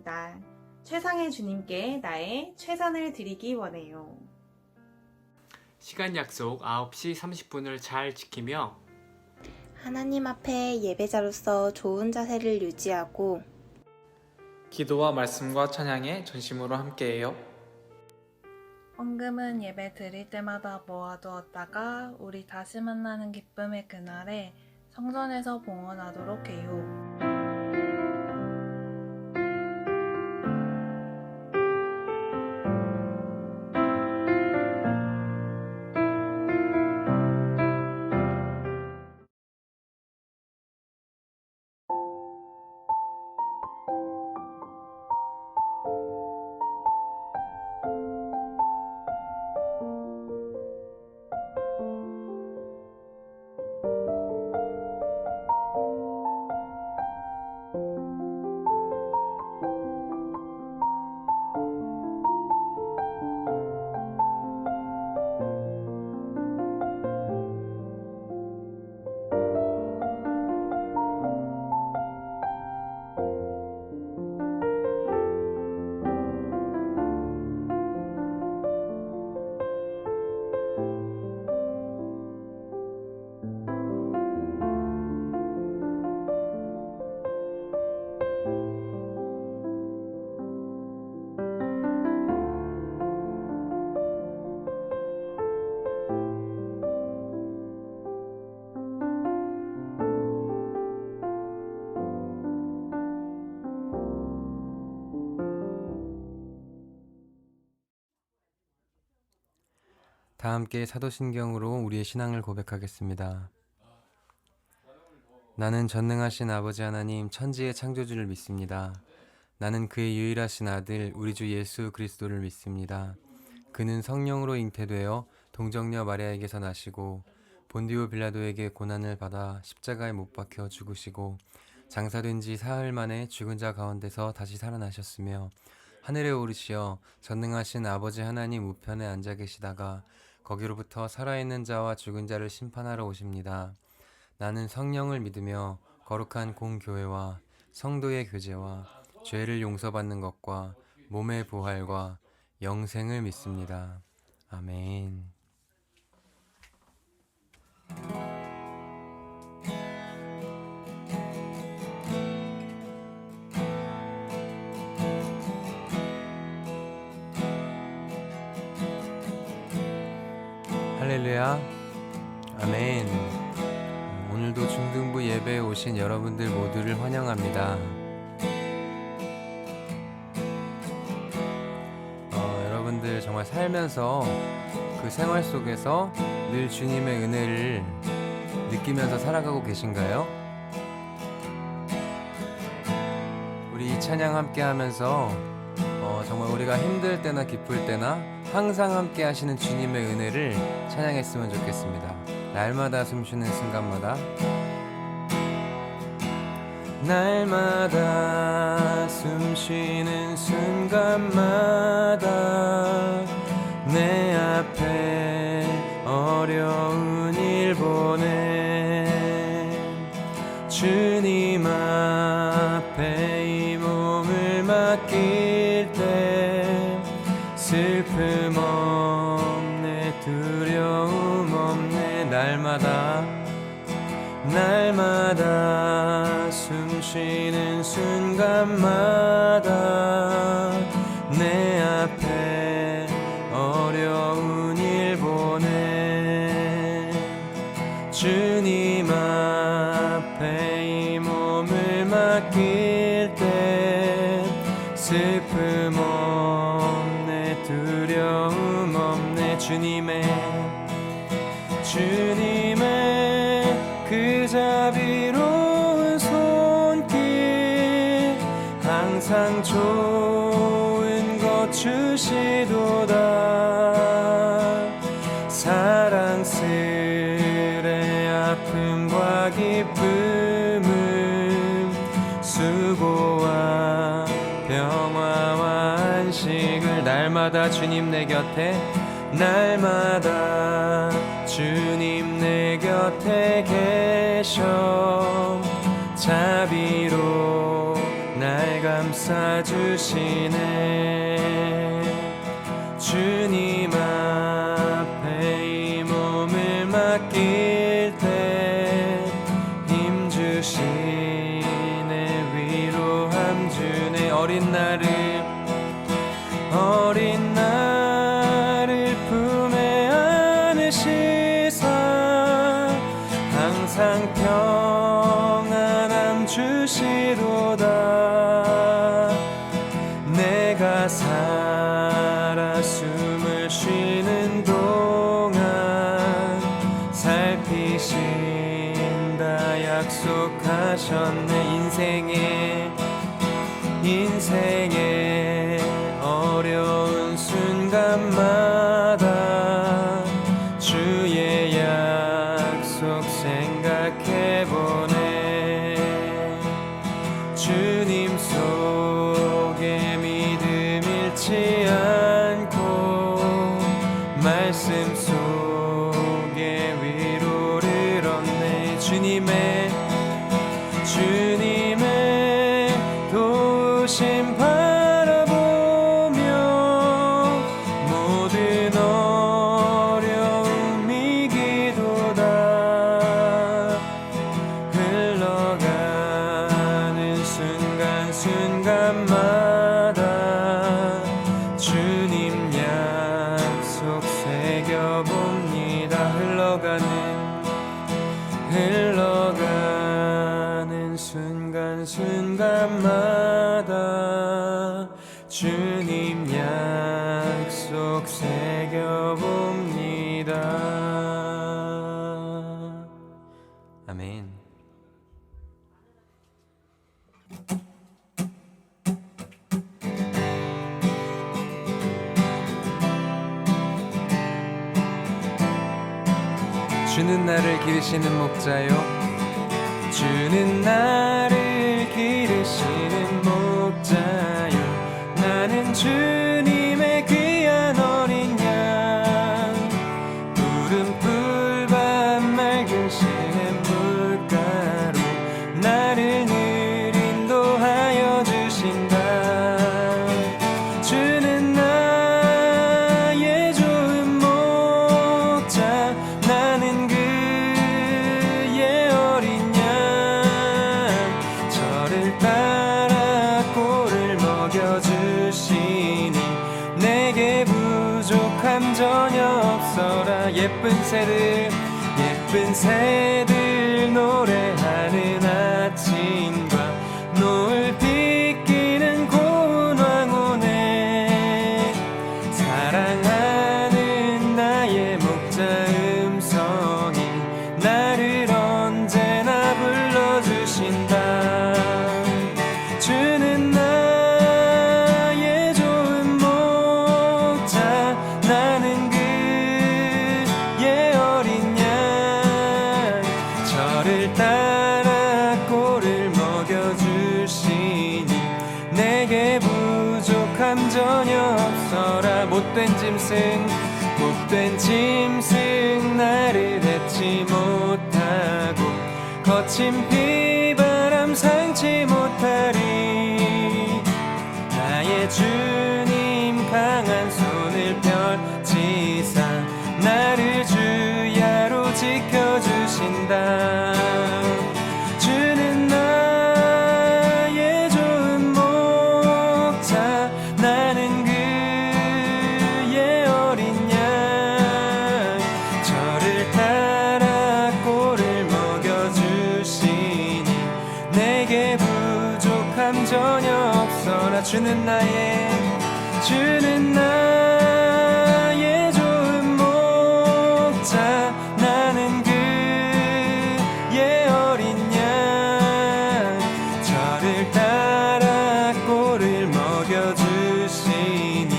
원합니다. 최상의 주님께 나의 최선을 드리기 원해요. 시간 약속 9시 30분을 잘 지키며 하나님 앞에 예배자로서 좋은 자세를 유지하고 기도와 말씀과 찬양에 전심으로 함께해요. 헌금은 예배 드릴 때마다 모아두었다가 우리 다시 만나는 기쁨의 그날에 성전에서 봉헌하도록 해요. 다 함께 사도신경으로 우리의 신앙을 고백하겠습니다. 나는 전능하신 아버지 하나님 천지의 창조주를 믿습니다. 나는 그의 유일하신 아들 우리 주 예수 그리스도를 믿습니다. 그는 성령으로 잉태되어 동정녀 마리아에게서 나시고 본디오 빌라도에게 고난을 받아 십자가에 못 박혀 죽으시고 장사된 지 사흘 만에 죽은 자 가운데서 다시 살아나셨으며 하늘에 오르시어 전능하신 아버지 하나님 우편에 앉아 계시다가 거기로부터 살아있는 자와 죽은 자를 심판하러 오십니다. 나는 성령을 믿으며 거룩한 공교회와 성도의 교제와 죄를 용서받는 것과 몸의 부활과 영생을 믿습니다. 아멘. 할렐루야. 아멘. 오늘도 중등부 예배에 오신 여러분들 모두를 환영합니다. 여러분들 정말 살면서 그 생활 속에서 늘 주님의 은혜를 느끼면서 살아가고 계신가요? 우리 이 찬양 함께 하면서 정말 우리가 힘들 때나 기쁠 때나 항상 함께 하시는 주님의 은혜를 찬양했으면 좋겠습니다. 날마다 숨쉬는 순간마다 날마다 숨쉬는 순간마다 내 앞에 어려운 일 보내 주님 앞에 이 몸을 맡길 때 슬픔 없네 두려움 없네 날마다 숨쉬는 순간마다 내 앞에 어려운 일 보내 주님 앞에 이 몸을 맡길 때 슬픔 없네 두려움 없네 주님의 그 자비로운 손길 항상 좋은 것 주시도다 사랑스레 아픔과 기쁨은 수고와 평화와 안식을 날마다 주님 내 곁에 날마다 주님 내 곁에 계셔 자비로 날 감싸 감싸주시네. 주님 앞에 이 몸을 맡길 때 힘주시네. 위로함 주네. 어린 나를 품에 안으시사 항상 평안함 주시도다. 내가 살아 숨을 쉬는 동안 살피신다 약속하셨네. 인생의 어려운 순간마다 주의 약속 생각해보네. 주님 속에 믿음 잃지 않고 말씀 속에 위로를 얻네. 주님의 도우심 바라보며 모든 어려움 이기도다. 흘러가는 순간순간마다 주님 약속 새겨봅니다. 흘러가는 순간순간마다 주님 약속 새겨봅니다. 아멘. 주는 나를 기르시는 목자요. 주는 나를 기르시는 목자요. 나는 주님의 귀한 어린 양. 푸른 풀밭 맑은 시냇 물가로 나를 늘 인도하여 주신다. 주는 나의 좋은 목자. 나는 그의 어린 양. 저를 따라 꼴을 먹여주시니 내게 부족함 전혀 없어라. 예쁜 새들 노래하는 아침과 노을 비끼는 고운 황혼에 사랑하는 나의 목자 음성이 나를 언제나 불러주신다. 주는 나의 좋은 목자. 나는 그의 어린 양. 저를 따라 꼴을 먹여주시니 내게 부족함 전혀 없어라. 못된 짐승 나를 뱉지 못하고 거친 비바람 상치 못하리. 나의 주님 강한 손을 펼치사 나를 주야로 지켜주신다. 주는 나의 좋은 목자. 나는 그의 어린 양. 저를 따라 꼴을 먹여주시니 내게 부족함 전혀 없어라. 주는 나의 좋은 목자. 나는 그의 어린 양. 저를 따라 꼴을 먹여주시니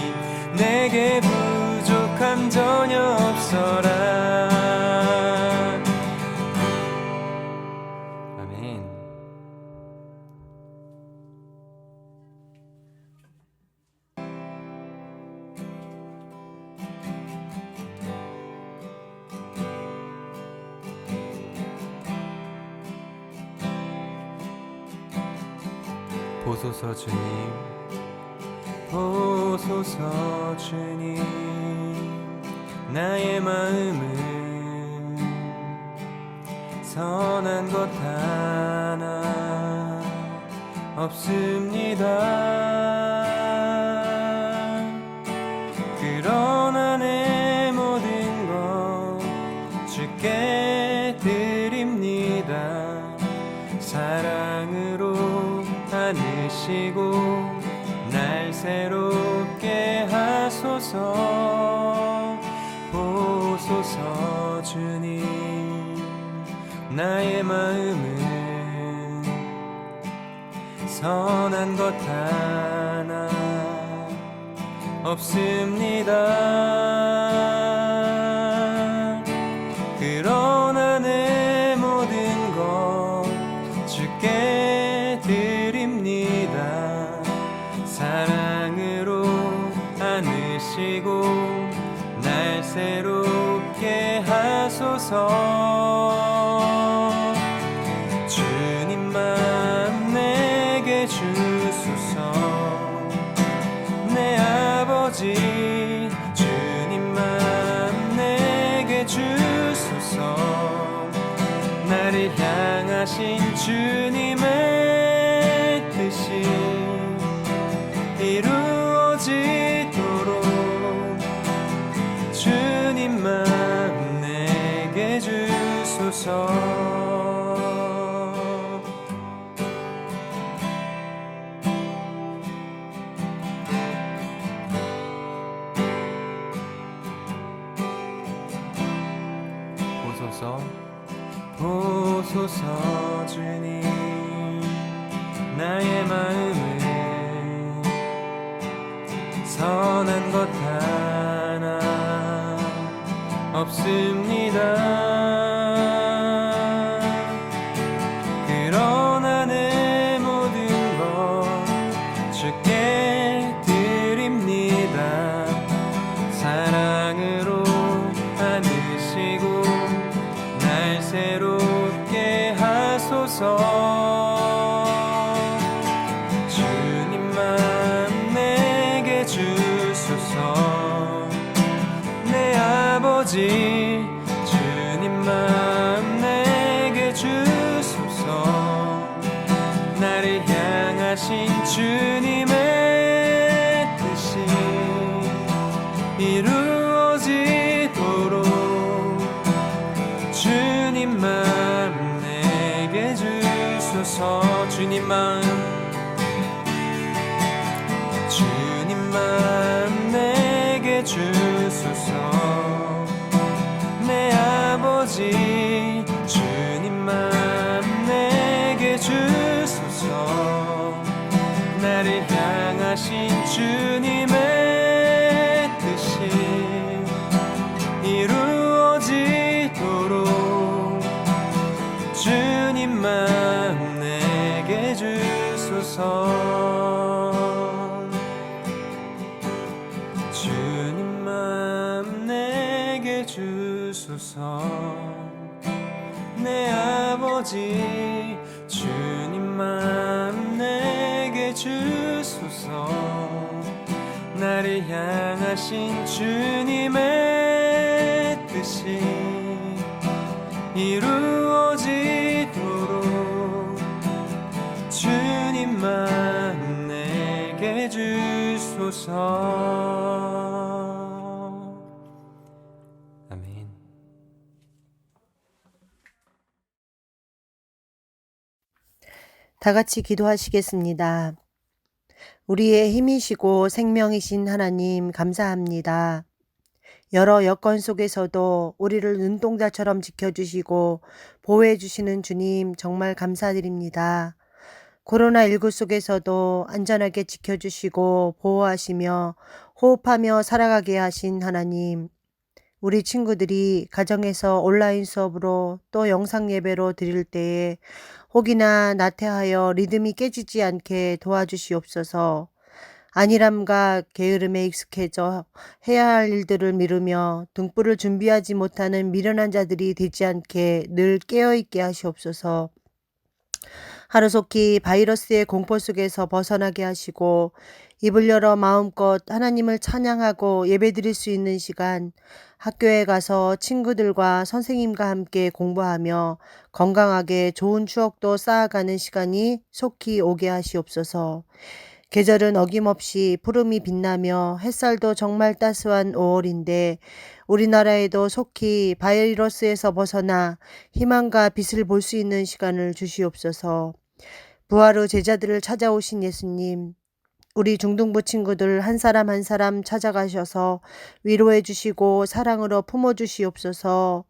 내게 부족함 전혀 없어라. 아멘. 보소서 주님, 보소서 주님. 나의 마음은 선한 것 하나 없습니다. 그러나 내 모든 것 주께 드립니다. 사랑으로 안으시고 날 새롭게 하소서. 보소서 주님, 나의 마음은 선한 것 하나 없습니다. 그러나 내 모든 것 주께 드립니다. 사랑으로 안으시고 날 새롭게 하소서. 주님만 내게 주소서. 내 아버지 주님만 내게 주소서. 나를 향하신 주님의 뜻이 이루어지도록 주님만 내게 주소서. 보소서, 보소서 주님, 나의 마음은 선한 것 하나 없습니다. 그러나 내 모든 것 주께 드립니다. 사랑으로 안으시고 날 새롭게 하소서. 주님만 내게 주소서. 내 아버지 주님만 내게 주소서. 나를 향하신 주님의 뜻이 이루어지도록 주님만 내게 주소서. 주님만 내게 주소서. 내 아버지 주님만 내게 주소서. 나를 향하신 주님의 뜻이 이루어지도록 주님만 내게 주소서. 주님만 내게 주소서. 내 아버지 주님만 내게 주소서. 나를 향하신 주님의 뜻이 이루어지도록 주님만 내게 주소서. 아멘. 다 같이 기도하시겠습니다. 우리의 힘이시고 생명이신 하나님 감사합니다. 여러 여건 속에서도 우리를 눈동자처럼 지켜주시고 보호해주시는 주님 정말 감사드립니다. 코로나19 속에서도 안전하게 지켜주시고 보호하시며 호흡하며 살아가게 하신 하나님, 우리 친구들이 가정에서 온라인 수업으로 또 영상 예배로 드릴 때에 혹이나 나태하여 리듬이 깨지지 않게 도와주시옵소서. 안일함과 게으름에 익숙해져 해야 할 일들을 미루며 등불을 준비하지 못하는 미련한 자들이 되지 않게 늘 깨어있게 하시옵소서. 하루속히 바이러스의 공포 속에서 벗어나게 하시고 입을 열어 마음껏 하나님을 찬양하고 예배드릴 수 있는 시간, 학교에 가서 친구들과 선생님과 함께 공부하며 건강하게 좋은 추억도 쌓아가는 시간이 속히 오게 하시옵소서. 계절은 어김없이 푸름이 빛나며 햇살도 정말 따스한 5월인데 우리나라에도 속히 바이러스에서 벗어나 희망과 빛을 볼 수 있는 시간을 주시옵소서. 부활 후 제자들을 찾아오신 예수님, 우리 중등부 친구들 한 사람 한 사람 찾아가셔서 위로해 주시고 사랑으로 품어 주시옵소서.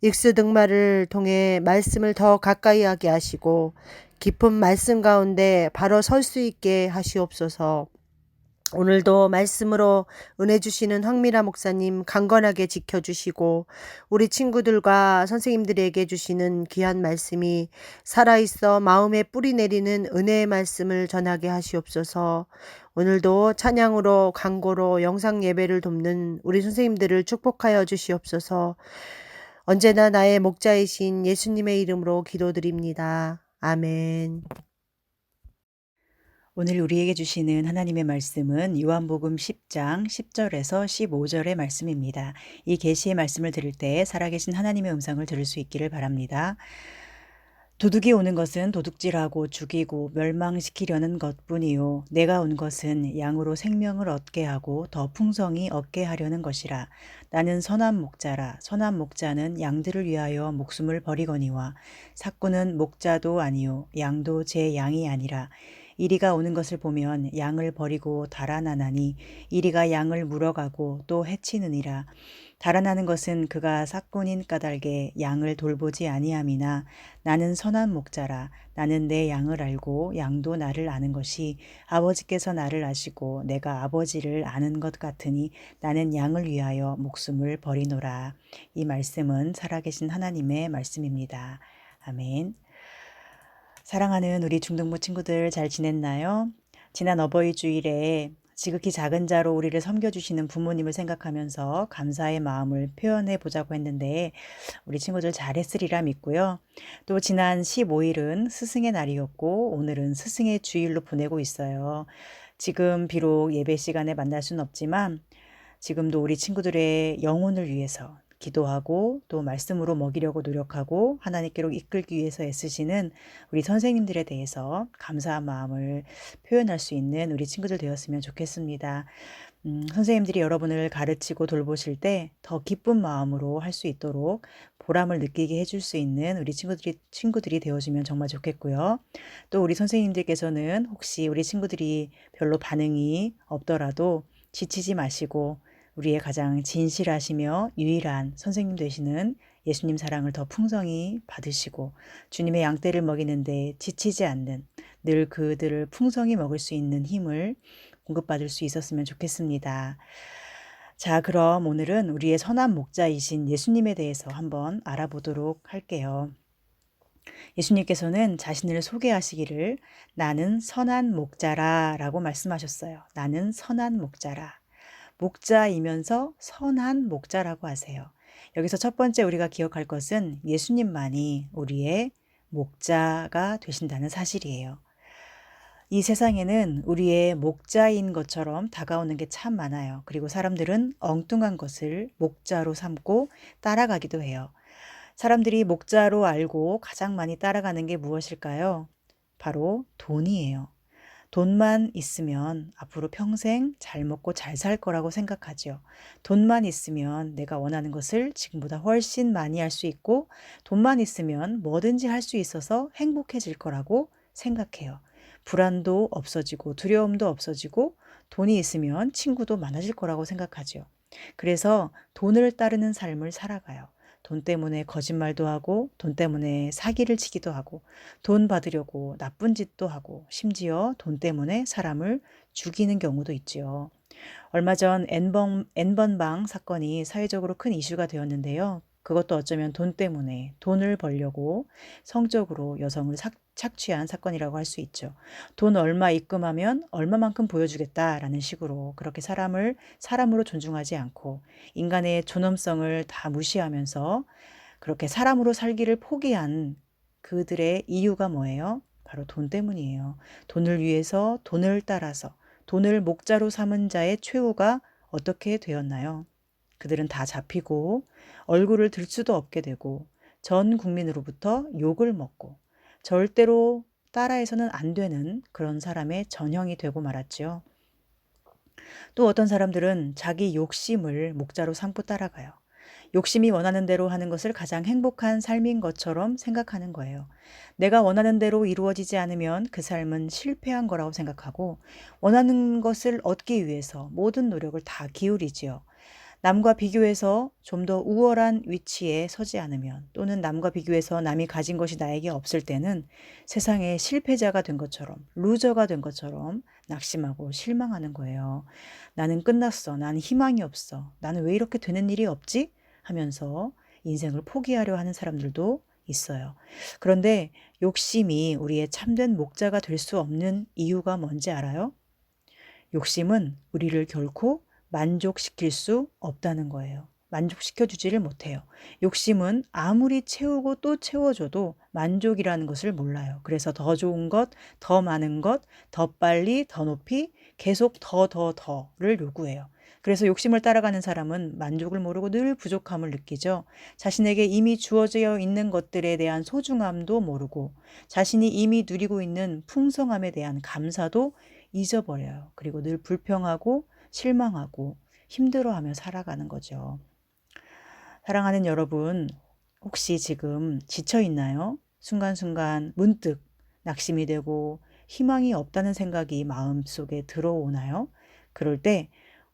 익스등말을 통해 말씀을 더 가까이 하게 하시고 깊은 말씀 가운데 바로 설 수 있게 하시옵소서. 오늘도 말씀으로 은혜 주시는 황미라 목사님 강건하게 지켜주시고 우리 친구들과 선생님들에게 주시는 귀한 말씀이 살아있어 마음에 뿌리 내리는 은혜의 말씀을 전하게 하시옵소서. 오늘도 찬양으로 강고로 영상 예배를 돕는 우리 선생님들을 축복하여 주시옵소서. 언제나 나의 목자이신 예수님의 이름으로 기도드립니다. 아멘. 오늘 우리에게 주시는 하나님의 말씀은 요한복음 10장 10절에서 15절의 말씀입니다. 이 계시의 말씀을 들을 때 살아계신 하나님의 음성을 들을 수 있기를 바랍니다. 도둑이 오는 것은 도둑질하고 죽이고 멸망시키려는 것뿐이요 내가 온 것은 양으로 생명을 얻게 하고 더 풍성히 얻게 하려는 것이라. 나는 선한 목자라. 선한 목자는 양들을 위하여 목숨을 버리거니와 삭구는 목자도 아니요 양도 제 양이 아니라. 이리가 오는 것을 보면 양을 버리고 달아나나니 이리가 양을 물어가고 또 해치느니라. 달아나는 것은 그가 삭군인 까닭에 양을 돌보지 아니함이나 나는 선한 목자라. 나는 내 양을 알고 양도 나를 아는 것이 아버지께서 나를 아시고 내가 아버지를 아는 것 같으니 나는 양을 위하여 목숨을 버리노라. 이 말씀은 살아계신 하나님의 말씀입니다. 아멘. 사랑하는 우리 중등부 친구들 잘 지냈나요? 지난 어버이 주일에 지극히 작은 자로 우리를 섬겨주시는 부모님을 생각하면서 감사의 마음을 표현해 보자고 했는데 우리 친구들 잘했으리라 믿고요. 또 지난 15일은 스승의 날이었고 오늘은 스승의 주일로 보내고 있어요. 지금 비록 예배 시간에 만날 수는 없지만 지금도 우리 친구들의 영혼을 위해서 기도하고 또 말씀으로 먹이려고 노력하고 하나님께로 이끌기 위해서 애쓰시는 우리 선생님들에 대해서 감사한 마음을 표현할 수 있는 우리 친구들 되었으면 좋겠습니다. 선생님들이 여러분을 가르치고 돌보실 때 더 기쁜 마음으로 할 수 있도록 보람을 느끼게 해줄 수 있는 우리 친구들이 되어주면 정말 좋겠고요. 또 우리 선생님들께서는 혹시 우리 친구들이 별로 반응이 없더라도 지치지 마시고 우리의 가장 진실하시며 유일한 선생님 되시는 예수님 사랑을 더 풍성히 받으시고 주님의 양떼를 먹이는데 지치지 않는 늘 그들을 풍성히 먹을 수 있는 힘을 공급받을 수 있었으면 좋겠습니다. 자, 그럼 오늘은 우리의 선한 목자이신 예수님에 대해서 한번 알아보도록 할게요. 예수님께서는 자신을 소개하시기를 나는 선한 목자라 라고 말씀하셨어요. 나는 선한 목자라. 목자이면서 선한 목자라고 하세요. 여기서 첫 번째 우리가 기억할 것은 예수님만이 우리의 목자가 되신다는 사실이에요. 이 세상에는 우리의 목자인 것처럼 다가오는 게 참 많아요. 그리고 사람들은 엉뚱한 것을 목자로 삼고 따라가기도 해요. 사람들이 목자로 알고 가장 많이 따라가는 게 무엇일까요? 바로 돈이에요. 돈만 있으면 앞으로 평생 잘 먹고 잘 살 거라고 생각하죠. 돈만 있으면 내가 원하는 것을 지금보다 훨씬 많이 할 수 있고 돈만 있으면 뭐든지 할 수 있어서 행복해질 거라고 생각해요. 불안도 없어지고 두려움도 없어지고 돈이 있으면 친구도 많아질 거라고 생각하죠. 그래서 돈을 따르는 삶을 살아가요. 돈 때문에 거짓말도 하고 돈 때문에 사기를 치기도 하고 돈 받으려고 나쁜 짓도 하고 심지어 돈 때문에 사람을 죽이는 경우도 있지요. 얼마 전 N번방 사건이 사회적으로 큰 이슈가 되었는데요. 그것도 어쩌면 돈 때문에 돈을 벌려고 성적으로 여성을 착취한 사건이라고 할 수 있죠. 돈 얼마 입금하면 얼마만큼 보여주겠다라는 식으로 그렇게 사람을 사람으로 존중하지 않고 인간의 존엄성을 다 무시하면서 그렇게 사람으로 살기를 포기한 그들의 이유가 뭐예요? 바로 돈 때문이에요. 돈을 위해서, 돈을 따라서, 돈을 목자로 삼은 자의 최후가 어떻게 되었나요? 그들은 다 잡히고 얼굴을 들 수도 없게 되고 전 국민으로부터 욕을 먹고 절대로 따라해서는 안 되는 그런 사람의 전형이 되고 말았죠. 또 어떤 사람들은 자기 욕심을 목자로 삼고 따라가요. 욕심이 원하는 대로 하는 것을 가장 행복한 삶인 것처럼 생각하는 거예요. 내가 원하는 대로 이루어지지 않으면 그 삶은 실패한 거라고 생각하고 원하는 것을 얻기 위해서 모든 노력을 다 기울이지요. 남과 비교해서 좀 더 우월한 위치에 서지 않으면 또는 남과 비교해서 남이 가진 것이 나에게 없을 때는 세상에 실패자가 된 것처럼 루저가 된 것처럼 낙심하고 실망하는 거예요. 나는 끝났어. 나는 희망이 없어. 나는 왜 이렇게 되는 일이 없지? 하면서 인생을 포기하려 하는 사람들도 있어요. 그런데 욕심이 우리의 참된 목자가 될 수 없는 이유가 뭔지 알아요? 욕심은 우리를 결코 만족시킬 수 없다는 거예요. 만족시켜 주지를 못해요. 욕심은 아무리 채우고 또 채워줘도 만족이라는 것을 몰라요. 그래서 더 좋은 것, 더 많은 것, 더 빨리, 더 높이 계속 더를 요구해요. 그래서 욕심을 따라가는 사람은 만족을 모르고 늘 부족함을 느끼죠. 자신에게 이미 주어져 있는 것들에 대한 소중함도 모르고 자신이 이미 누리고 있는 풍성함에 대한 감사도 잊어버려요. 그리고 늘 불평하고 실망하고 힘들어하며 살아가는 거죠. 사랑하는 여러분, 혹시 지금 지쳐 있나요? 순간순간 문득 낙심이 되고 희망이 없다는 생각이 마음속에 들어오나요? 그럴 때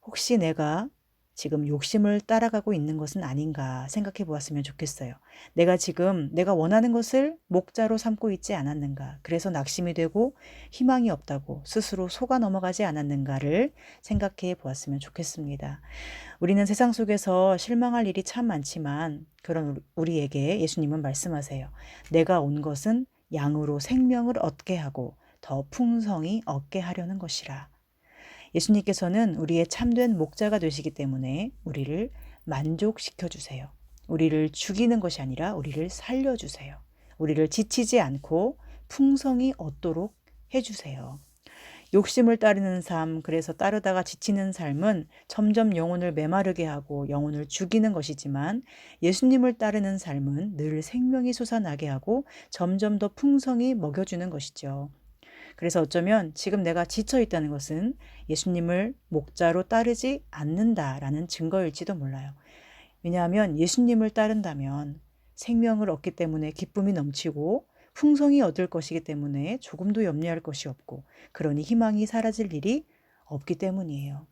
혹시 내가 지금 욕심을 따라가고 있는 것은 아닌가 생각해 보았으면 좋겠어요. 내가 지금 내가 원하는 것을 목자로 삼고 있지 않았는가. 그래서 낙심이 되고 희망이 없다고 스스로 속아 넘어가지 않았는가를 생각해 보았으면 좋겠습니다. 우리는 세상 속에서 실망할 일이 참 많지만 그런 우리에게 예수님은 말씀하세요. 내가 온 것은 양으로 생명을 얻게 하고 더 풍성히 얻게 하려는 것이라. 예수님께서는 우리의 참된 목자가 되시기 때문에 우리를 만족시켜 주세요. 우리를 죽이는 것이 아니라 우리를 살려주세요. 우리를 지치지 않고 풍성히 얻도록 해주세요. 욕심을 따르는 삶, 그래서 따르다가 지치는 삶은 점점 영혼을 메마르게 하고 영혼을 죽이는 것이지만 예수님을 따르는 삶은 늘 생명이 솟아나게 하고 점점 더 풍성히 먹여주는 것이죠. 그래서 어쩌면 지금 내가 지쳐 있다는 것은 예수님을 목자로 따르지 않는다라는 증거일지도 몰라요. 왜냐하면 예수님을 따른다면 생명을 얻기 때문에 기쁨이 넘치고 풍성히 얻을 것이기 때문에 조금도 염려할 것이 없고 그러니 희망이 사라질 일이 없기 때문이에요.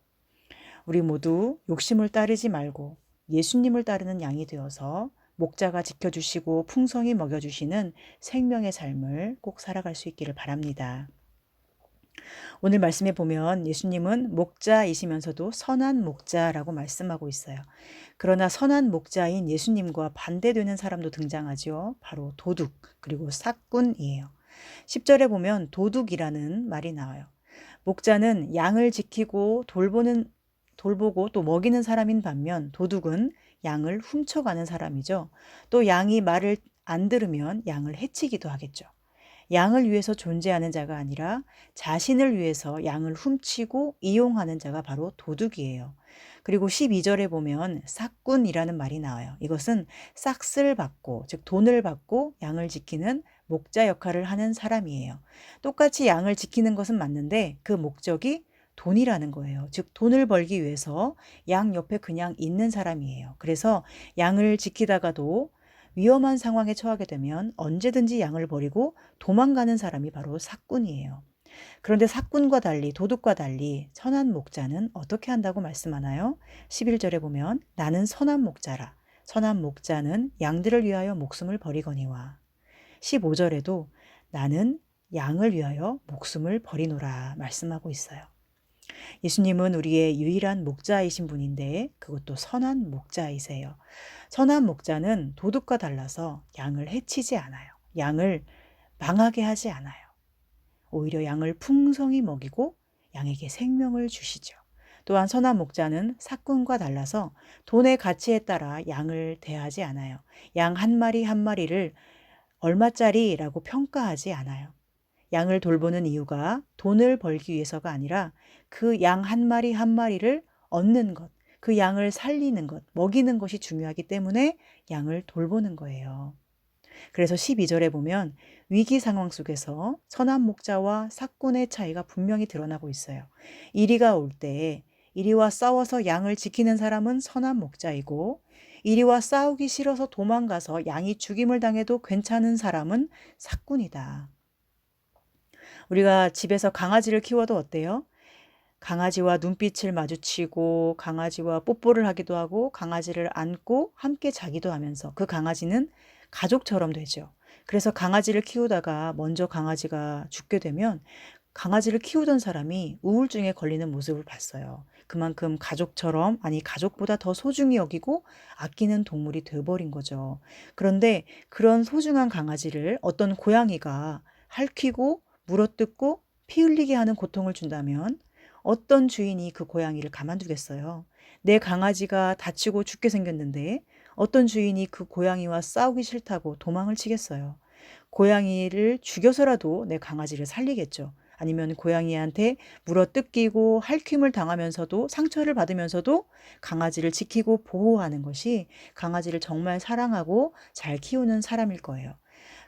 우리 모두 욕심을 따르지 말고 예수님을 따르는 양이 되어서 목자가 지켜주시고 풍성히 먹여주시는 생명의 삶을 꼭 살아갈 수 있기를 바랍니다. 오늘 말씀에 보면 예수님은 목자이시면서도 선한 목자라고 말씀하고 있어요. 그러나 선한 목자인 예수님과 반대되는 사람도 등장하죠. 바로 도둑 그리고 삭꾼이에요. 10절에 보면 도둑이라는 말이 나와요. 목자는 양을 지키고 돌보고 또 먹이는 사람인 반면 도둑은 양을 훔쳐가는 사람이죠. 또 양이 말을 안 들으면 양을 해치기도 하겠죠. 양을 위해서 존재하는 자가 아니라 자신을 위해서 양을 훔치고 이용하는 자가 바로 도둑이에요. 그리고 12절에 보면 삭꾼이라는 말이 나와요. 이것은 싹스를 받고 즉 돈을 받고 양을 지키는 목자 역할을 하는 사람이에요. 똑같이 양을 지키는 것은 맞는데 그 목적이 돈이라는 거예요. 즉 돈을 벌기 위해서 양 옆에 그냥 있는 사람이에요. 그래서 양을 지키다가도 위험한 상황에 처하게 되면 언제든지 양을 버리고 도망가는 사람이 바로 삭꾼이에요. 그런데 삭꾼과 달리 도둑과 달리 선한 목자는 어떻게 한다고 말씀하나요? 11절에 보면 나는 선한 목자라. 선한 목자는 양들을 위하여 목숨을 버리거니와. 15절에도 나는 양을 위하여 목숨을 버리노라 말씀하고 있어요. 예수님은 우리의 유일한 목자이신 분인데 그것도 선한 목자이세요. 선한 목자는 도둑과 달라서 양을 해치지 않아요. 양을 망하게 하지 않아요. 오히려 양을 풍성히 먹이고 양에게 생명을 주시죠. 또한 선한 목자는 삭꾼과 달라서 돈의 가치에 따라 양을 대하지 않아요. 양 한 마리 한 마리를 얼마짜리라고 평가하지 않아요. 양을 돌보는 이유가 돈을 벌기 위해서가 아니라 그 양 한 마리 한 마리를 얻는 것, 그 양을 살리는 것, 먹이는 것이 중요하기 때문에 양을 돌보는 거예요. 그래서 12절에 보면 위기 상황 속에서 선한 목자와 삭군의 차이가 분명히 드러나고 있어요. 이리가 올 때 이리와 싸워서 양을 지키는 사람은 선한 목자이고 이리와 싸우기 싫어서 도망가서 양이 죽임을 당해도 괜찮은 사람은 삭군이다. 우리가 집에서 강아지를 키워도 어때요? 강아지와 눈빛을 마주치고 강아지와 뽀뽀를 하기도 하고 강아지를 안고 함께 자기도 하면서 그 강아지는 가족처럼 되죠. 그래서 강아지를 키우다가 먼저 강아지가 죽게 되면 강아지를 키우던 사람이 우울증에 걸리는 모습을 봤어요. 그만큼 가족처럼, 아니 가족보다 더 소중히 여기고 아끼는 동물이 되어버린 거죠. 그런데 그런 소중한 강아지를 어떤 고양이가 핥히고 물어뜯고 피 흘리게 하는 고통을 준다면 어떤 주인이 그 고양이를 가만두겠어요? 내 강아지가 다치고 죽게 생겼는데 어떤 주인이 그 고양이와 싸우기 싫다고 도망을 치겠어요? 고양이를 죽여서라도 내 강아지를 살리겠죠. 아니면 고양이한테 물어뜯기고 핥힘을 당하면서도 상처를 받으면서도 강아지를 지키고 보호하는 것이 강아지를 정말 사랑하고 잘 키우는 사람일 거예요.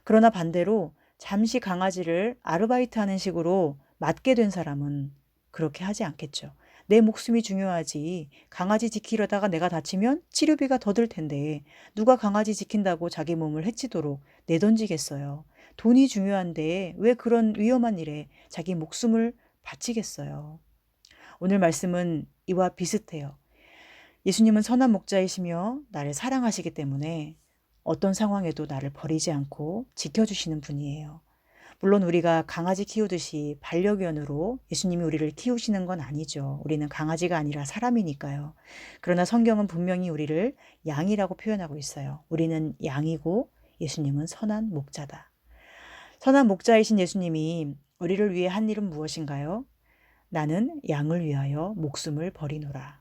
그러나 반대로 잠시 강아지를 아르바이트하는 식으로 맡게 된 사람은 그렇게 하지 않겠죠. 내 목숨이 중요하지. 강아지 지키려다가 내가 다치면 치료비가 더 들 텐데 누가 강아지 지킨다고 자기 몸을 해치도록 내던지겠어요. 돈이 중요한데 왜 그런 위험한 일에 자기 목숨을 바치겠어요. 오늘 말씀은 이와 비슷해요. 예수님은 선한 목자이시며 나를 사랑하시기 때문에 어떤 상황에도 나를 버리지 않고 지켜주시는 분이에요. 물론 우리가 강아지 키우듯이 반려견으로 예수님이 우리를 키우시는 건 아니죠. 우리는 강아지가 아니라 사람이니까요. 그러나 성경은 분명히 우리를 양이라고 표현하고 있어요. 우리는 양이고 예수님은 선한 목자다. 선한 목자이신 예수님이 우리를 위해 한 일은 무엇인가요? 나는 양을 위하여 목숨을 버리노라.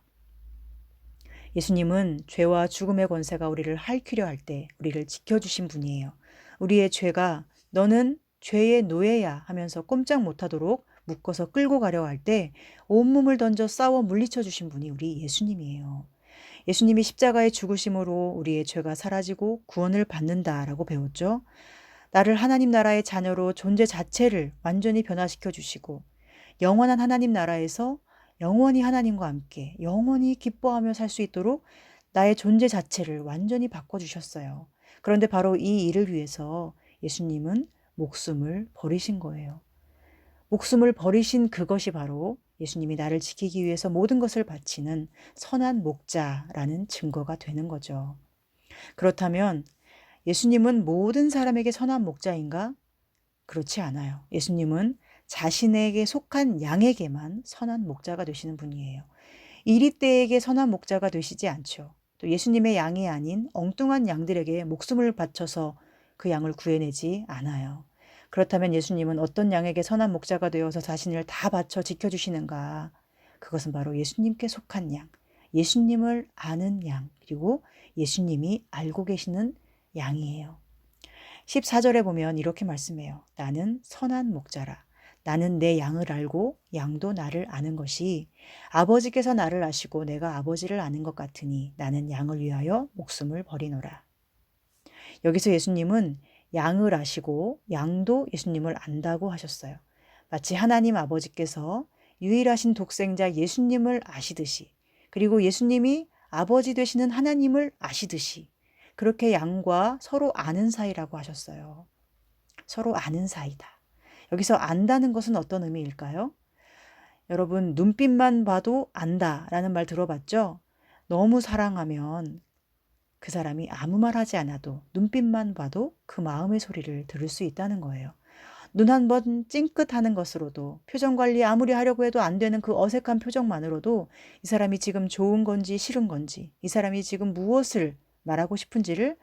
예수님은 죄와 죽음의 권세가 우리를 핥히려 할 때 우리를 지켜주신 분이에요. 우리의 죄가 너는 죄의 노예야 하면서 꼼짝 못하도록 묶어서 끌고 가려 할 때 온몸을 던져 싸워 물리쳐 주신 분이 우리 예수님이에요. 예수님이 십자가의 죽으심으로 우리의 죄가 사라지고 구원을 받는다라고 배웠죠. 나를 하나님 나라의 자녀로 존재 자체를 완전히 변화시켜 주시고 영원한 하나님 나라에서 영원히 하나님과 함께 영원히 기뻐하며 살 수 있도록 나의 존재 자체를 완전히 바꿔주셨어요. 그런데 바로 이 일을 위해서 예수님은 목숨을 버리신 거예요. 목숨을 버리신 그것이 바로 예수님이 나를 지키기 위해서 모든 것을 바치는 선한 목자라는 증거가 되는 거죠. 그렇다면 예수님은 모든 사람에게 선한 목자인가? 그렇지 않아요. 예수님은 자신에게 속한 양에게만 선한 목자가 되시는 분이에요. 이리떼에게 선한 목자가 되시지 않죠. 또 예수님의 양이 아닌 엉뚱한 양들에게 목숨을 바쳐서 그 양을 구해내지 않아요. 그렇다면 예수님은 어떤 양에게 선한 목자가 되어서 자신을 다 바쳐 지켜주시는가? 그것은 바로 예수님께 속한 양, 예수님을 아는 양, 그리고 예수님이 알고 계시는 양이에요. 14절에 보면 이렇게 말씀해요. 나는 선한 목자라. 나는 내 양을 알고 양도 나를 아는 것이 아버지께서 나를 아시고 내가 아버지를 아는 것 같으니 나는 양을 위하여 목숨을 버리노라. 여기서 예수님은 양을 아시고 양도 예수님을 안다고 하셨어요. 마치 하나님 아버지께서 유일하신 독생자 예수님을 아시듯이, 그리고 예수님이 아버지 되시는 하나님을 아시듯이 그렇게 양과 서로 아는 사이라고 하셨어요. 서로 아는 사이다. 여기서 안다는 것은 어떤 의미일까요? 여러분, 눈빛만 봐도 안다라는 말 들어봤죠? 너무 사랑하면 그 사람이 아무 말 하지 않아도 눈빛만 봐도 그 마음의 소리를 들을 수 있다는 거예요. 눈 한 번 찡긋하는 것으로도, 표정 관리 아무리 하려고 해도 안 되는 그 어색한 표정만으로도 이 사람이 지금 좋은 건지 싫은 건지, 이 사람이 지금 무엇을 말하고 싶은지를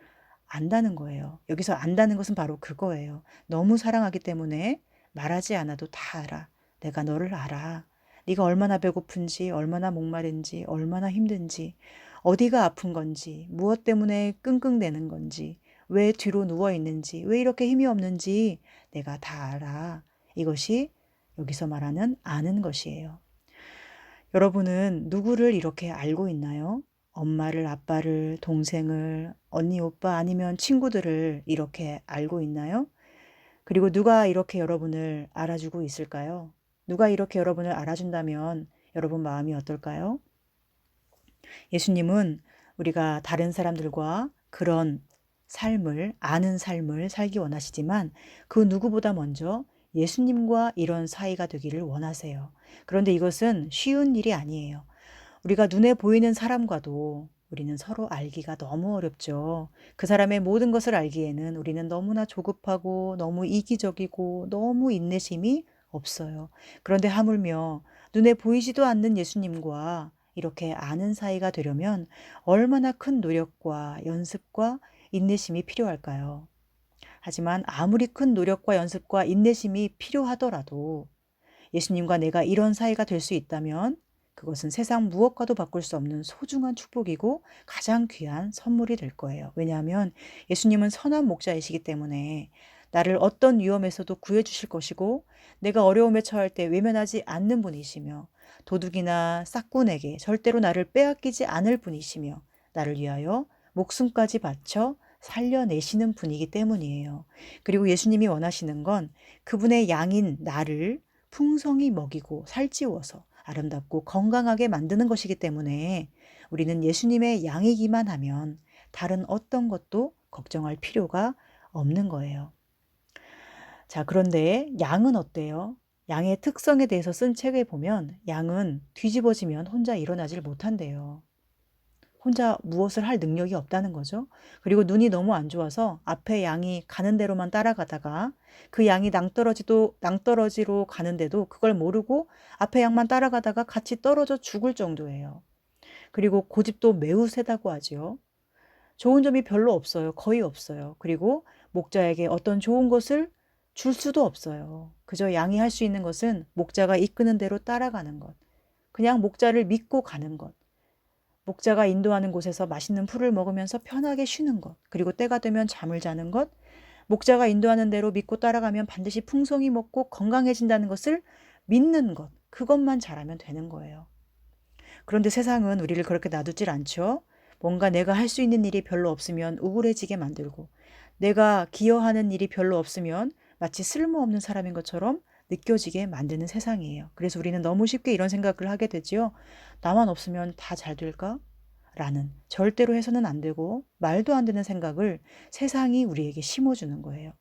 안다는 거예요. 여기서 안다는 것은 바로 그거예요. 너무 사랑하기 때문에 말하지 않아도 다 알아. 내가 너를 알아. 네가 얼마나 배고픈지, 얼마나 목마른지, 얼마나 힘든지, 어디가 아픈 건지, 무엇 때문에 끙끙대는 건지, 왜 뒤로 누워 있는지, 왜 이렇게 힘이 없는지 내가 다 알아. 이것이 여기서 말하는 아는 것이에요. 여러분은 누구를 이렇게 알고 있나요? 엄마를, 아빠를, 동생을, 언니, 오빠 아니면 친구들을 이렇게 알고 있나요? 그리고 누가 이렇게 여러분을 알아주고 있을까요? 누가 이렇게 여러분을 알아준다면 여러분 마음이 어떨까요? 예수님은 우리가 다른 사람들과 그런 삶을, 아는 삶을 살기 원하시지만 그 누구보다 먼저 예수님과 이런 사이가 되기를 원하세요. 그런데 이것은 쉬운 일이 아니에요. 우리가 눈에 보이는 사람과도 우리는 서로 알기가 너무 어렵죠. 그 사람의 모든 것을 알기에는 우리는 너무나 조급하고 너무 이기적이고 너무 인내심이 없어요. 그런데 하물며 눈에 보이지도 않는 예수님과 이렇게 아는 사이가 되려면 얼마나 큰 노력과 연습과 인내심이 필요할까요? 하지만 아무리 큰 노력과 연습과 인내심이 필요하더라도 예수님과 내가 이런 사이가 될 수 있다면 그것은 세상 무엇과도 바꿀 수 없는 소중한 축복이고 가장 귀한 선물이 될 거예요. 왜냐하면 예수님은 선한 목자이시기 때문에 나를 어떤 위험에서도 구해주실 것이고 내가 어려움에 처할 때 외면하지 않는 분이시며 도둑이나 싹군에게 절대로 나를 빼앗기지 않을 분이시며 나를 위하여 목숨까지 바쳐 살려내시는 분이기 때문이에요. 그리고 예수님이 원하시는 건 그분의 양인 나를 풍성히 먹이고 살찌워서 아름답고 건강하게 만드는 것이기 때문에 우리는 예수님의 양이기만 하면 다른 어떤 것도 걱정할 필요가 없는 거예요. 자, 그런데 양은 어때요? 양의 특성에 대해서 쓴 책에 보면 양은 뒤집어지면 혼자 일어나질 못한대요. 혼자 무엇을 할 능력이 없다는 거죠. 그리고 눈이 너무 안 좋아서 앞에 양이 가는 대로만 따라가다가 그 양이 낭떠러지로 가는데도 그걸 모르고 앞에 양만 따라가다가 같이 떨어져 죽을 정도예요. 그리고 고집도 매우 세다고 하죠. 좋은 점이 별로 없어요. 거의 없어요. 그리고 목자에게 어떤 좋은 것을 줄 수도 없어요. 그저 양이 할 수 있는 것은 목자가 이끄는 대로 따라가는 것. 그냥 목자를 믿고 가는 것. 목자가 인도하는 곳에서 맛있는 풀을 먹으면서 편하게 쉬는 것, 그리고 때가 되면 잠을 자는 것, 목자가 인도하는 대로 믿고 따라가면 반드시 풍성히 먹고 건강해진다는 것을 믿는 것, 그것만 잘하면 되는 거예요. 그런데 세상은 우리를 그렇게 놔두질 않죠. 뭔가 내가 할 수 있는 일이 별로 없으면 우울해지게 만들고 내가 기여하는 일이 별로 없으면 마치 쓸모없는 사람인 것처럼 느껴지게 만드는 세상이에요. 그래서 우리는 너무 쉽게 이런 생각을 하게 되지요. 나만 없으면 다 잘 될까? 라는 절대로 해서는 안 되고 말도 안 되는 생각을 세상이 우리에게 심어주는 거예요.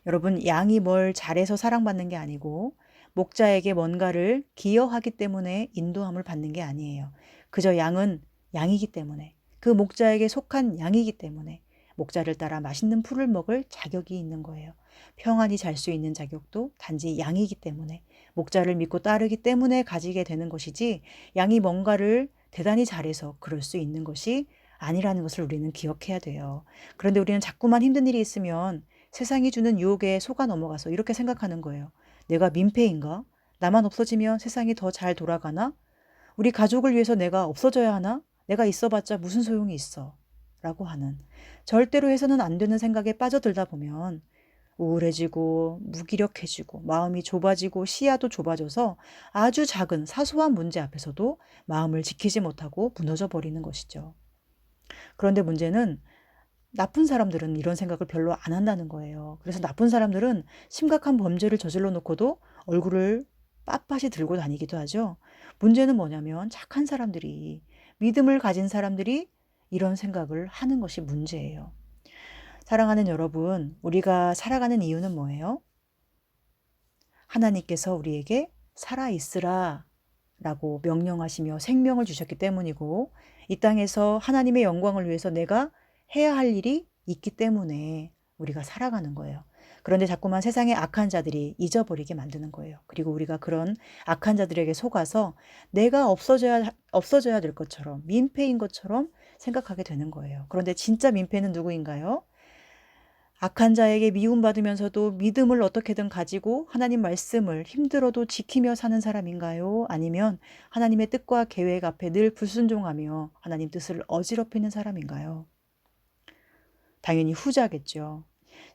여러분, 양이 뭘 잘해서 사랑받는 게 아니고 목자에게 뭔가를 기여하기 때문에 인도함을 받는 게 아니에요. 그저 양은 양이기 때문에, 그 목자에게 속한 양이기 때문에 목자를 따라 맛있는 풀을 먹을 자격이 있는 거예요. 평안히 잘 수 있는 자격도 단지 양이기 때문에, 목자를 믿고 따르기 때문에 가지게 되는 것이지 양이 뭔가를 대단히 잘해서 그럴 수 있는 것이 아니라는 것을 우리는 기억해야 돼요. 그런데 우리는 자꾸만 힘든 일이 있으면 세상이 주는 유혹에 속아 넘어가서 이렇게 생각하는 거예요. 내가 민폐인가? 나만 없어지면 세상이 더 잘 돌아가나? 우리 가족을 위해서 내가 없어져야 하나? 내가 있어봤자 무슨 소용이 있어? 라고 하는, 절대로 해서는 안 되는 생각에 빠져들다 보면 우울해지고 무기력해지고 마음이 좁아지고 시야도 좁아져서 아주 작은 사소한 문제 앞에서도 마음을 지키지 못하고 무너져 버리는 것이죠. 그런데 문제는 나쁜 사람들은 이런 생각을 별로 안 한다는 거예요. 그래서 나쁜 사람들은 심각한 범죄를 저질러 놓고도 얼굴을 빳빳이 들고 다니기도 하죠. 문제는 뭐냐면 착한 사람들이, 믿음을 가진 사람들이 이런 생각을 하는 것이 문제예요. 사랑하는 여러분, 우리가 살아가는 이유는 뭐예요? 하나님께서 우리에게 살아있으라 라고 명령하시며 생명을 주셨기 때문이고, 이 땅에서 하나님의 영광을 위해서 내가 해야 할 일이 있기 때문에 우리가 살아가는 거예요. 그런데 자꾸만 세상의 악한 자들이 잊어버리게 만드는 거예요. 그리고 우리가 그런 악한 자들에게 속아서 내가 없어져야 될 것처럼, 민폐인 것처럼 생각하게 되는 거예요. 그런데 진짜 민폐는 누구인가요? 악한 자에게 미움받으면서도 믿음을 어떻게든 가지고 하나님 말씀을 힘들어도 지키며 사는 사람인가요? 아니면 하나님의 뜻과 계획 앞에 늘 불순종하며 하나님 뜻을 어지럽히는 사람인가요? 당연히 후자겠죠.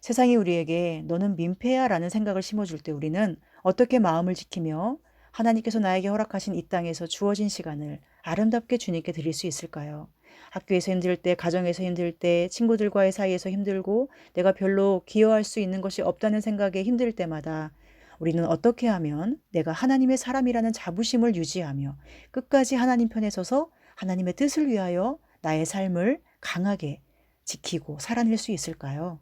세상이 우리에게 너는 민폐야 라는 생각을 심어줄 때 우리는 어떻게 마음을 지키며 하나님께서 나에게 허락하신 이 땅에서 주어진 시간을 아름답게 주님께 드릴 수 있을까요? 학교에서 힘들 때, 가정에서 힘들 때, 친구들과의 사이에서 힘들고 내가 별로 기여할 수 있는 것이 없다는 생각에 힘들 때마다 우리는 어떻게 하면 내가 하나님의 사람이라는 자부심을 유지하며 끝까지 하나님 편에 서서 하나님의 뜻을 위하여 나의 삶을 강하게 지키고 살아낼 수 있을까요?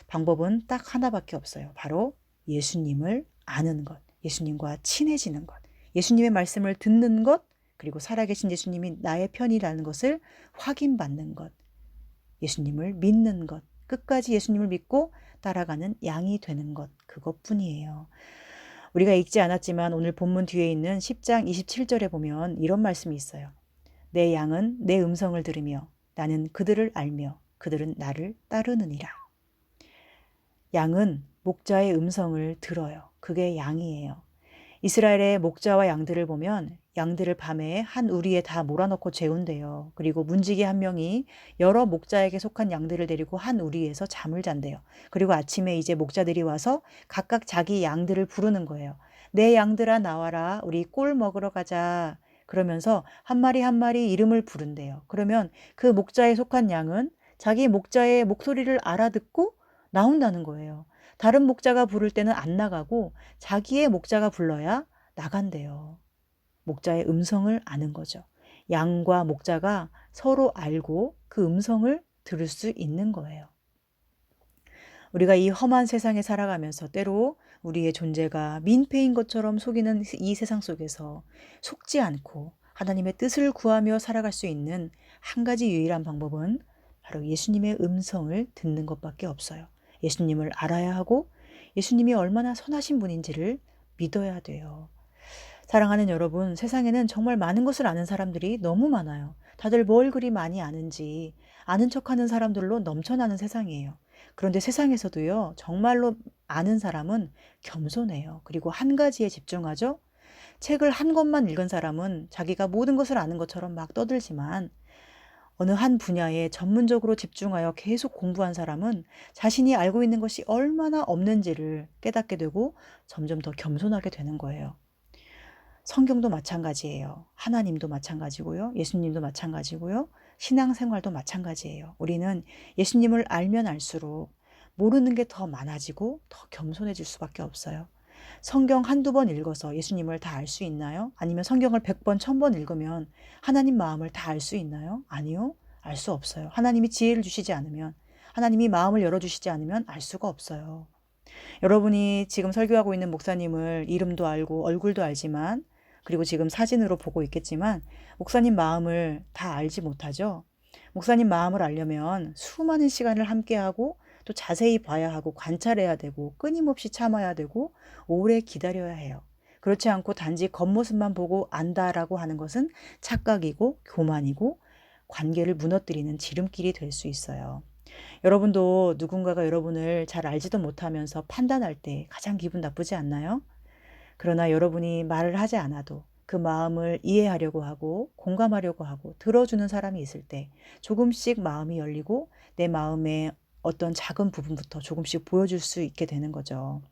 방법은 딱 하나밖에 없어요. 바로 예수님을 아는 것, 예수님과 친해지는 것, 예수님의 말씀을 듣는 것, 그리고 살아계신 예수님이 나의 편이라는 것을 확인받는 것, 예수님을 믿는 것, 끝까지 예수님을 믿고 따라가는 양이 되는 것, 그것뿐이에요. 우리가 읽지 않았지만 오늘 본문 뒤에 있는 10장 27절에 보면 이런 말씀이 있어요. 내 양은 내 음성을 들으며 나는 그들을 알며 그들은 나를 따르느니라. 양은 목자의 음성을 들어요. 그게 양이에요. 이스라엘의 목자와 양들을 보면 양들을 밤에 한 우리에 다 몰아넣고 재운대요. 그리고 문지기 한 명이 여러 목자에게 속한 양들을 데리고 한 우리에서 잠을 잔대요. 그리고 아침에 이제 목자들이 와서 각각 자기 양들을 부르는 거예요. 내 양들아 나와라. 우리 꿀 먹으러 가자. 그러면서 한 마리 한 마리 이름을 부른대요. 그러면 그 목자에 속한 양은 자기 목자의 목소리를 알아듣고 나온다는 거예요. 다른 목자가 부를 때는 안 나가고 자기의 목자가 불러야 나간대요. 목자의 음성을 아는 거죠. 양과 목자가 서로 알고 그 음성을 들을 수 있는 거예요. 우리가 이 험한 세상에 살아가면서 때로 우리의 존재가 민폐인 것처럼 속이는 이 세상 속에서 속지 않고 하나님의 뜻을 구하며 살아갈 수 있는 한 가지 유일한 방법은 바로 예수님의 음성을 듣는 것밖에 없어요. 예수님을 알아야 하고 예수님이 얼마나 선하신 분인지를 믿어야 돼요. 사랑하는 여러분, 세상에는 정말 많은 것을 아는 사람들이 너무 많아요. 다들 뭘 그리 많이 아는지 아는 척하는 사람들로 넘쳐나는 세상이에요. 그런데 세상에서도요, 정말로 아는 사람은 겸손해요. 그리고 한 가지에 집중하죠. 책을 한 권만 읽은 사람은 자기가 모든 것을 아는 것처럼 막 떠들지만 어느 한 분야에 전문적으로 집중하여 계속 공부한 사람은 자신이 알고 있는 것이 얼마나 없는지를 깨닫게 되고 점점 더 겸손하게 되는 거예요. 성경도 마찬가지예요. 하나님도 마찬가지고요. 예수님도 마찬가지고요. 신앙생활도 마찬가지예요. 우리는 예수님을 알면 알수록 모르는 게 더 많아지고 더 겸손해질 수밖에 없어요. 성경 한두 번 읽어서 예수님을 다 알 수 있나요? 아니면 성경을 100번, 1000번 읽으면 하나님 마음을 다 알 수 있나요? 아니요. 알 수 없어요. 하나님이 지혜를 주시지 않으면, 하나님이 마음을 열어주시지 않으면 알 수가 없어요. 여러분이 지금 설교하고 있는 목사님을 이름도 알고 얼굴도 알지만, 그리고 지금 사진으로 보고 있겠지만 목사님 마음을 다 알지 못하죠. 목사님 마음을 알려면 수많은 시간을 함께하고 또 자세히 봐야 하고 관찰해야 되고 끊임없이 참아야 되고 오래 기다려야 해요. 그렇지 않고 단지 겉모습만 보고 안다라고 하는 것은 착각이고 교만이고 관계를 무너뜨리는 지름길이 될 수 있어요. 여러분도 누군가가 여러분을 잘 알지도 못하면서 판단할 때 가장 기분 나쁘지 않나요? 그러나 여러분이 말을 하지 않아도 그 마음을 이해하려고 하고 공감하려고 하고 들어주는 사람이 있을 때 조금씩 마음이 열리고 내 마음의 어떤 작은 부분부터 조금씩 보여줄 수 있게 되는 거죠.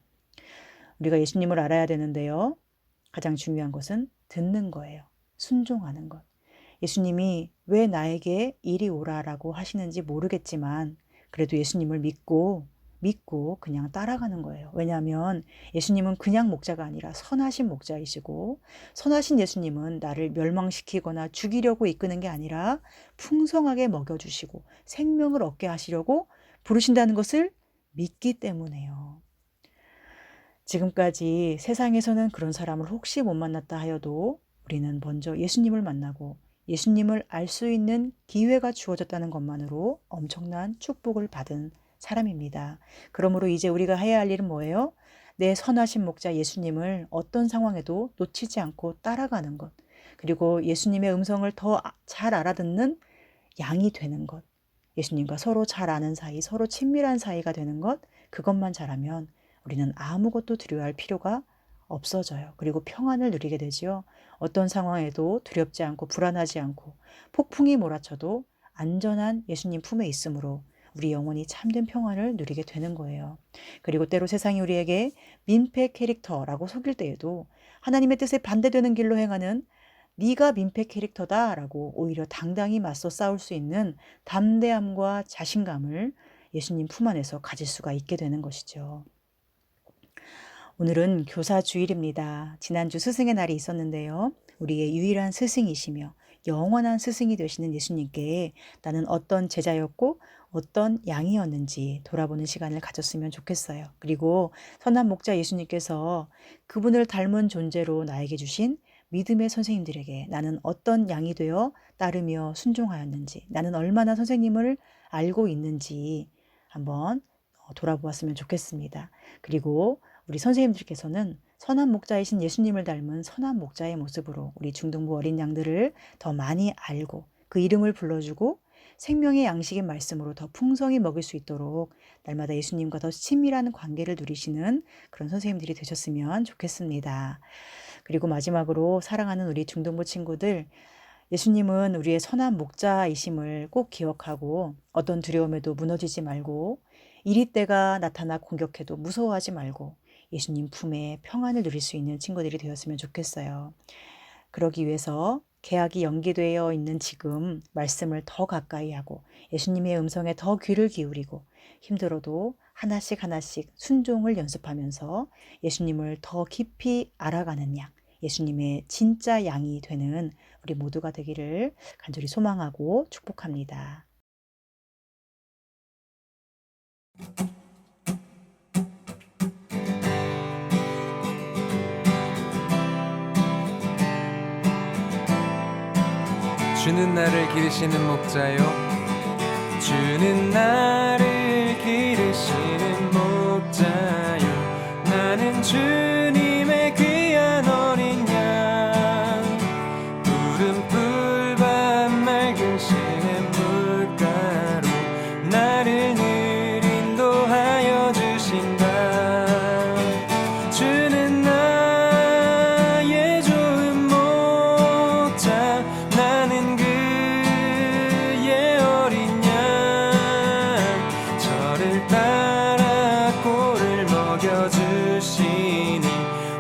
우리가 예수님을 알아야 되는데요. 가장 중요한 것은 듣는 거예요. 순종하는 것. 예수님이 왜 나에게 이리 오라라고 하시는지 모르겠지만 그래도 예수님을 믿고 그냥 따라가는 거예요. 왜냐하면 예수님은 그냥 목자가 아니라 선하신 목자이시고 선하신 예수님은 나를 멸망시키거나 죽이려고 이끄는 게 아니라 풍성하게 먹여주시고 생명을 얻게 하시려고 부르신다는 것을 믿기 때문에요. 지금까지 세상에서는 그런 사람을 혹시 못 만났다 하여도 우리는 먼저 예수님을 만나고 예수님을 알 수 있는 기회가 주어졌다는 것만으로 엄청난 축복을 받은 사람입니다. 그러므로 이제 우리가 해야 할 일은 뭐예요? 내 선하신 목자 예수님을 어떤 상황에도 놓치지 않고 따라가는 것. 그리고 예수님의 음성을 더 잘 알아듣는 양이 되는 것. 예수님과 서로 잘 아는 사이, 서로 친밀한 사이가 되는 것. 그것만 잘하면 우리는 아무것도 두려워할 필요가 없어져요. 그리고 평안을 누리게 되지요. 어떤 상황에도 두렵지 않고 불안하지 않고 폭풍이 몰아쳐도 안전한 예수님 품에 있으므로 우리 영혼이 참된 평안을 누리게 되는 거예요. 그리고 때로 세상이 우리에게 민폐 캐릭터라고 속일 때에도 하나님의 뜻에 반대되는 길로 행하는 네가 민폐 캐릭터다라고 오히려 당당히 맞서 싸울 수 있는 담대함과 자신감을 예수님 품 안에서 가질 수가 있게 되는 것이죠. 오늘은 교사 주일입니다. 지난주 스승의 날이 있었는데요. 우리의 유일한 스승이시며 영원한 스승이 되시는 예수님께 나는 어떤 제자였고 어떤 양이었는지 돌아보는 시간을 가졌으면 좋겠어요. 그리고 선한 목자 예수님께서 그분을 닮은 존재로 나에게 주신 믿음의 선생님들에게 나는 어떤 양이 되어 따르며 순종하였는지, 나는 얼마나 선생님을 알고 있는지 한번 돌아보았으면 좋겠습니다. 그리고 우리 선생님들께서는 선한 목자이신 예수님을 닮은 선한 목자의 모습으로 우리 중등부 어린 양들을 더 많이 알고 그 이름을 불러주고 생명의 양식의 말씀으로 더 풍성히 먹일 수 있도록 날마다 예수님과 더 친밀한 관계를 누리시는 그런 선생님들이 되셨으면 좋겠습니다. 그리고 마지막으로 사랑하는 우리 중등부 친구들, 예수님은 우리의 선한 목자이심을 꼭 기억하고 어떤 두려움에도 무너지지 말고 이리 때가 나타나 공격해도 무서워하지 말고 예수님 품에 평안을 누릴 수 있는 친구들이 되었으면 좋겠어요. 그러기 위해서 개학이 연기되어 있는 지금 말씀을 더 가까이 하고 예수님의 음성에 더 귀를 기울이고 힘들어도 하나씩 하나씩 순종을 연습하면서 예수님을 더 깊이 알아가는 양, 예수님의 진짜 양이 되는 우리 모두가 되기를 간절히 소망하고 축복합니다. 주는 나를 기르시는 목자요, 주는 나를 기르시는 목자요, 나는 주님의 귀한 어린 양, 푸른 꿀밭 맑은 시냇 물가로 나를 늘 인도하여 주신다. 주는 나의 좋은 목자, 나는 그의 어린 양, 저를 따라 꼴을 먹여주시니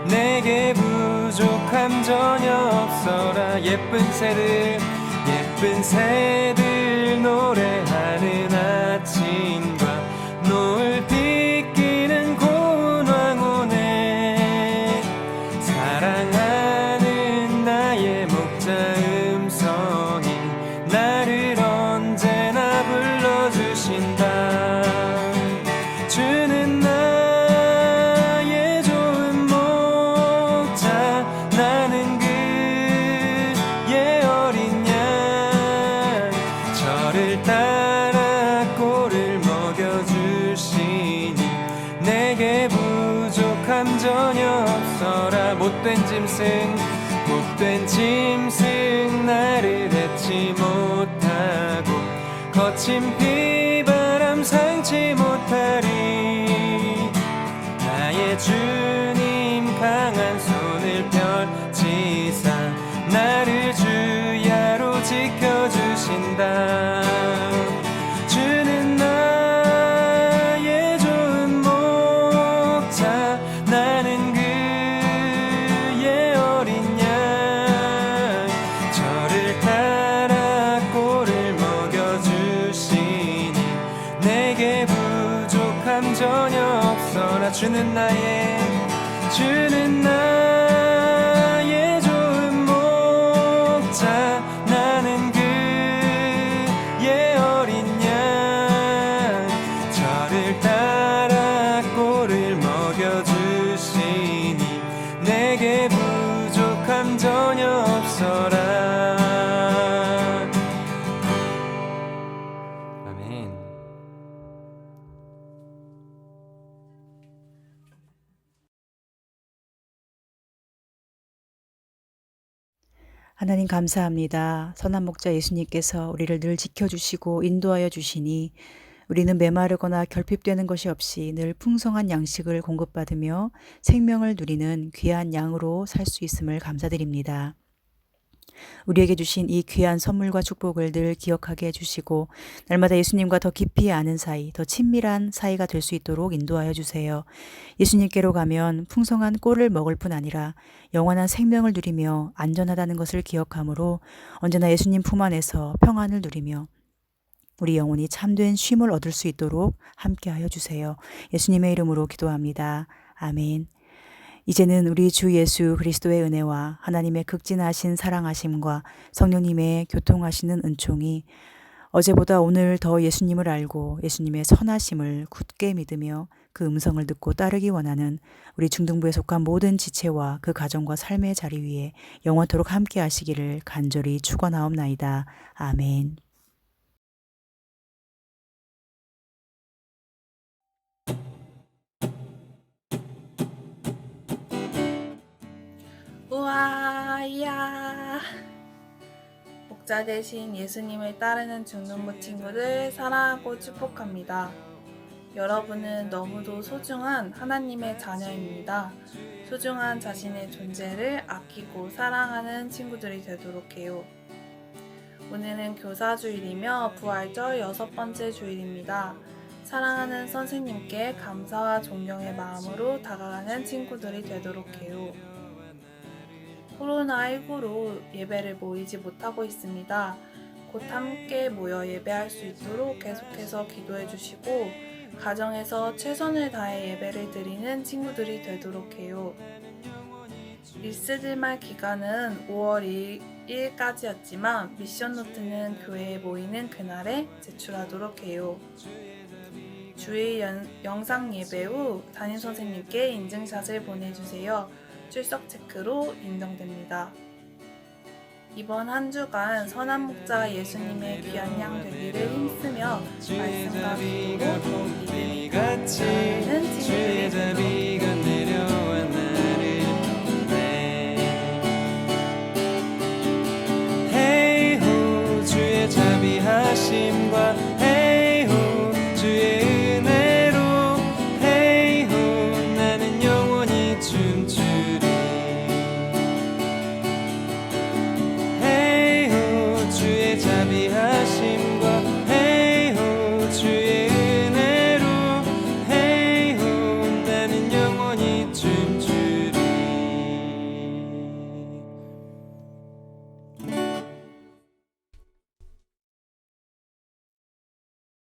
내게 부족함 전혀 없어라. 예쁜 새들 노래하는 아침과 노을 비끼는 고운 황혼에 사랑하는 나의 목자 음성이 나를 언제나 불러주신다. 주는 나의 좋은 목자, 나는 그의 어린 양, 저를 따라 꼴을 먹여주시니 내게 부족함 전혀 없어라. 못된 짐승 나를 뱉지 못하고 거친 비바람 상치 못하리. 나의 주님 강한 손을 펼치사 나를 주야로 지켜주신다. 주는 나의 좋은 목자, 나는 그의 어린 양, 저를 따라 꼴을 먹여주시니 내게 부족함 전혀 없어라. 주는 나의 좋은 목자, 나는 그의 어린 양, 저를 따라 꼴을 먹여주시니 내게 부족함 전혀 없어라. 아멘. 하나님 감사합니다. 선한 목자 예수님께서 우리를 늘 지켜주시고 인도하여 주시니 우리는 메마르거나 결핍되는 것이 없이 늘 풍성한 양식을 공급받으며 생명을 누리는 귀한 양으로 살 수 있음을 감사드립니다. 우리에게 주신 이 귀한 선물과 축복을 늘 기억하게 해주시고 날마다 예수님과 더 깊이 아는 사이, 더 친밀한 사이가 될 수 있도록 인도하여 주세요. 예수님께로 가면 풍성한 꼴을 먹을 뿐 아니라 영원한 생명을 누리며 안전하다는 것을 기억하므로 언제나 예수님 품 안에서 평안을 누리며 우리 영혼이 참된 쉼을 얻을 수 있도록 함께하여 주세요. 예수님의 이름으로 기도합니다. 아멘. 이제는 우리 주 예수 그리스도의 은혜와 하나님의 극진하신 사랑하심과 성령님의 교통하시는 은총이 어제보다 오늘 더 예수님을 알고 예수님의 선하심을 굳게 믿으며 그 음성을 듣고 따르기 원하는 우리 중등부에 속한 모든 지체와 그 가정과 삶의 자리 위에 영원토록 함께 하시기를 간절히 축원하옵나이다. 아멘. 우와야! 목자 대신 예수님을 따르는 중등부 친구들 사랑하고 축복합니다. 여러분은 너무도 소중한 하나님의 자녀입니다. 소중한 자신의 존재를 아끼고 사랑하는 친구들이 되도록 해요. 오늘은 교사주일이며 부활절 6번째 주일입니다. 사랑하는 선생님께 감사와 존경의 마음으로 다가가는 친구들이 되도록 해요. 코로나19로 예배를 모이지 못하고 있습니다. 곧 함께 모여 예배할 수 있도록 계속해서 기도해 주시고 가정에서 최선을 다해 예배를 드리는 친구들이 되도록 해요. 리스들말 기간은 5월 1일까지였지만 미션노트는 교회에 모이는 그날에 제출하도록 해요. 주일 영상 예배 후 담임선생님께 인증샷을 보내주세요. 출석 체크로 인정됩니다. 이번 한 주간 선한 목자 예수님의 귀한 양 되기를 힘쓰며 말씀과 기도로 믿음이 가는 친구들이 되도록